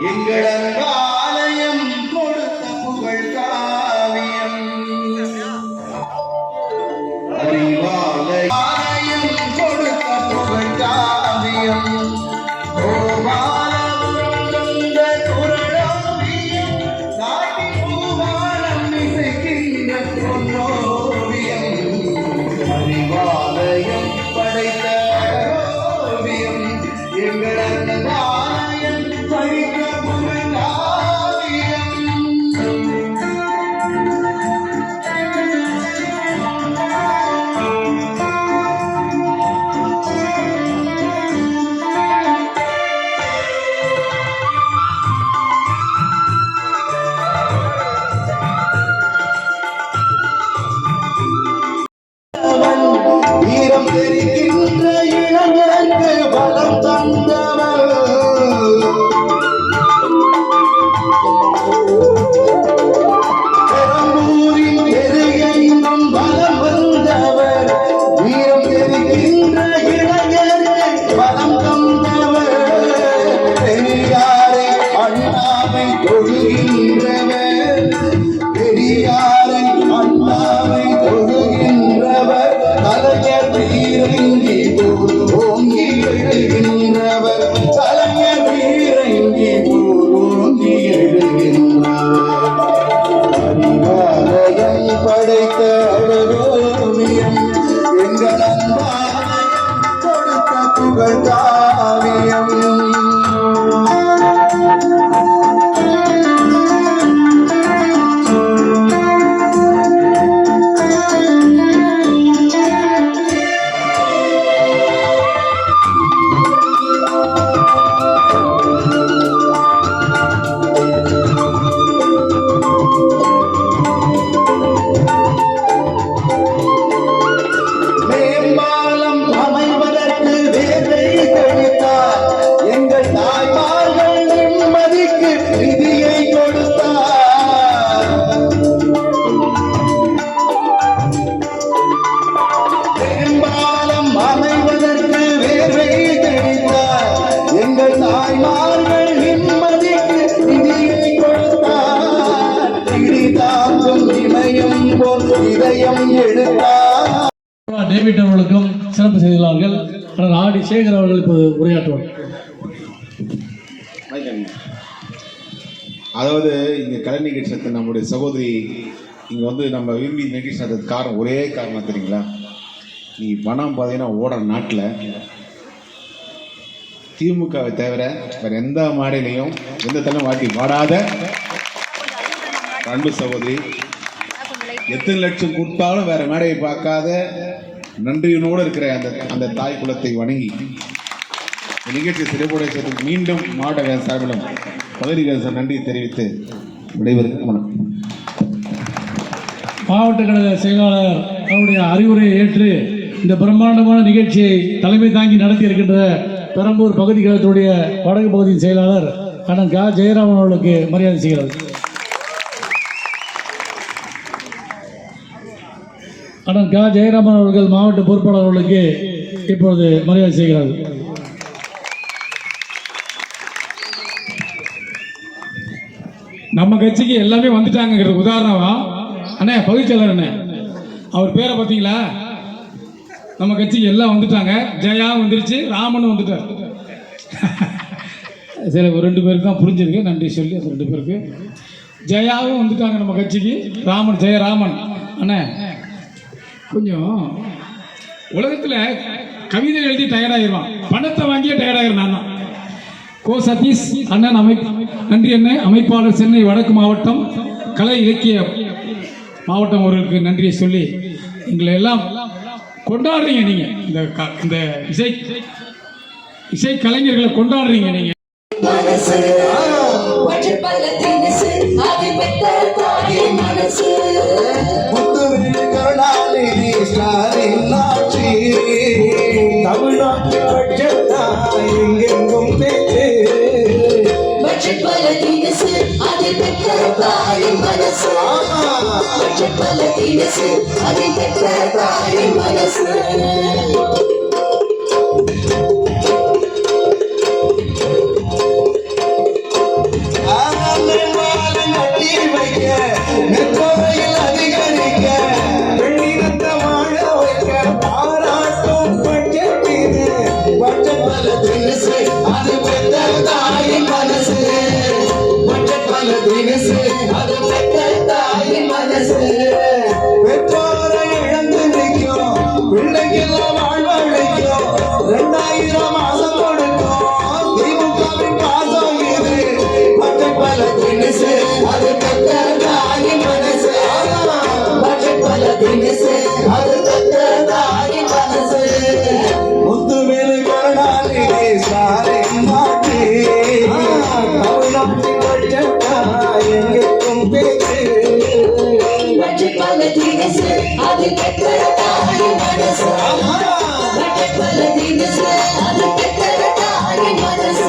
எங்கள் ஆலயம் கொடுத்த புகழ் காவியம் அறிவாலயம் கொடுத்த புகழ் காவியம் அறிவாலயம் படைத்த ஓவியம் எங்கள் ஆலயம் படைத்த புகழ் காவியம் வீரம் தெரிகின்ற இளைஞருக்கு பலம் தந்தவர் பெரம்பூரின் எருகையினும் பலம் வந்தவர் வீரம் தெரிகின்ற இளைஞருக்கு பலம் தந்தவர் பெரியாரை அண்ணாவை தொழுகின்றவர் பெரியாரை அண்ணாவை தொழுகின்றவர் கலைஞர் வீரங்கி ஓங்கி எழுகின்றவர் கலைஞர் வீரங்கி ஓங்கி எழுகின்றவர் அறிவாலயம் படைத்த ஓவியம் எங்கள் அன்பாலயம் கொடுத்த புகழ் காவியம் மேம்பாலம் அமைவதற்கு வேலை கொடுத்தார் எங்கள் தாய்மார்கள் நிம்மதிக்கு நிதியை கொடுத்தார் மேம்பாலம் அமைவதற்கு வேலை கொடுத்தார் எங்கள் தாய்மார்கள் நிம்மதிக்கு நிதியை கொடுத்தார் இடி தாக்கும் இமயம் போல் இதயம் எடுத்தார். டேவிட் அவர்களுக்கும் சிறப்பு செய்துள்ளார்கள். ஆடி சேகர் அவர்கள் இப்போது உரையாற்றுவார். அதாவது இங்கே கலை நிகழ்ச்சி நடத்த நம்முடைய சகோதரி இங்கே வந்து நம்ம விரும்பி நிகழ்ச்சி நடத்துறதுக்கு காரணம் ஒரே காரணம் தெரியுங்களா? நீ பணம் பார்த்தீங்கன்னா ஓடுற நாட்டில் திமுகவை தவிர வேறு எந்த மாடையிலையும் எந்த தலையும் வாட்டி வாடாத அன்பு சகோதரி, எத்தனை லட்சம் கொடுத்தாலும் வேற மேடையை பார்க்காத நன்றியினோடு இருக்கிற அந்த தாய் குலத்தை வணங்கி நிகழ்ச்சி சிறப்புடைய சேர்த்து மீண்டும் மாவட்ட சார்பிலும் பகுதிகள் நன்றி தெரிவித்து விடைபெறுகிறேன். வணக்கம். மாவட்ட கழக செயலாளர் அவருடைய அறிவுரையை ஏற்று இந்த பிரம்மாண்டமான நிகழ்ச்சியை தலைமை தாங்கி நடத்தி இருக்கின்ற பெரம்பூர் பகுதி கழகத்துடைய வடக்கு பகுதியின் செயலாளர் அண்ணன் க ஜெயராமன் அவர்களுக்கு மரியாதை செய்கிறது. அண்ணன் க ஜெயராமன் அவர்கள் மாவட்ட பொறுப்பாளர் அவர்களுக்கு இப்பொழுது மரியாதை செய்கிறார். நம்ம கட்சிக்கு எல்லாமே வந்துட்டாங்கிறது உதாரணமா அண்ணே பகுதிச் செயலர் அண்ணே அவர் பேரை பார்த்தீங்களா? நம்ம கட்சிக்கு எல்லாம் வந்துட்டாங்க. ஜெயா வந்துருச்சு, ராமன் வந்துட்டார். சரி, ஒரு 2 பேருக்கு தான் புரிஞ்சிருக்கு, நன்றி சொல்லி அந்த 2 பேருக்கு. ஜெயாவும் வந்துட்டாங்க நம்ம கட்சிக்கு, ராமன் ஜெயராமன் அண்ணே. கொஞ்சம் உலகத்தில் கவிதை எழுதி டயர்டாகிடுவான், பணத்தை வாங்கியே டயர்டாகிடும். நான் தான் கோ சதீஷ் அண்ணன் நன்றி அண்ணன் அமைப்பாளர் சென்னை வடக்கு மாவட்டம் கலை இலக்கிய மாவட்டம் அவர்களுக்கு நன்றியை சொல்லி எங்களை எல்லாம் கொண்டாடுறீங்க. நீங்கள் இந்த இசை கலைஞர்களை கொண்டாடுறீங்க. நீங்கள் தமிழ்நாட்டில் பட்சத்தாய் எங்கெங்கும் பேச்சு அதை பெற்ற தாயின் மனசு அதை பெற்ற தாயின் மனசு பல தினசு அது பெற்ற தாயின் மனசு முத்துவேலு கருணாநிதி ஸ்டாலின் மாற்றி தமிழ்நாட்டின் பட்ஜெட்டா எங்கேயும் பேச்சு பட்ஜெட் பல தினசு அது பெற்ற தாயின் மனசு பட்ஜெட் பல தினசு அது பெற்ற தாயின் மனசு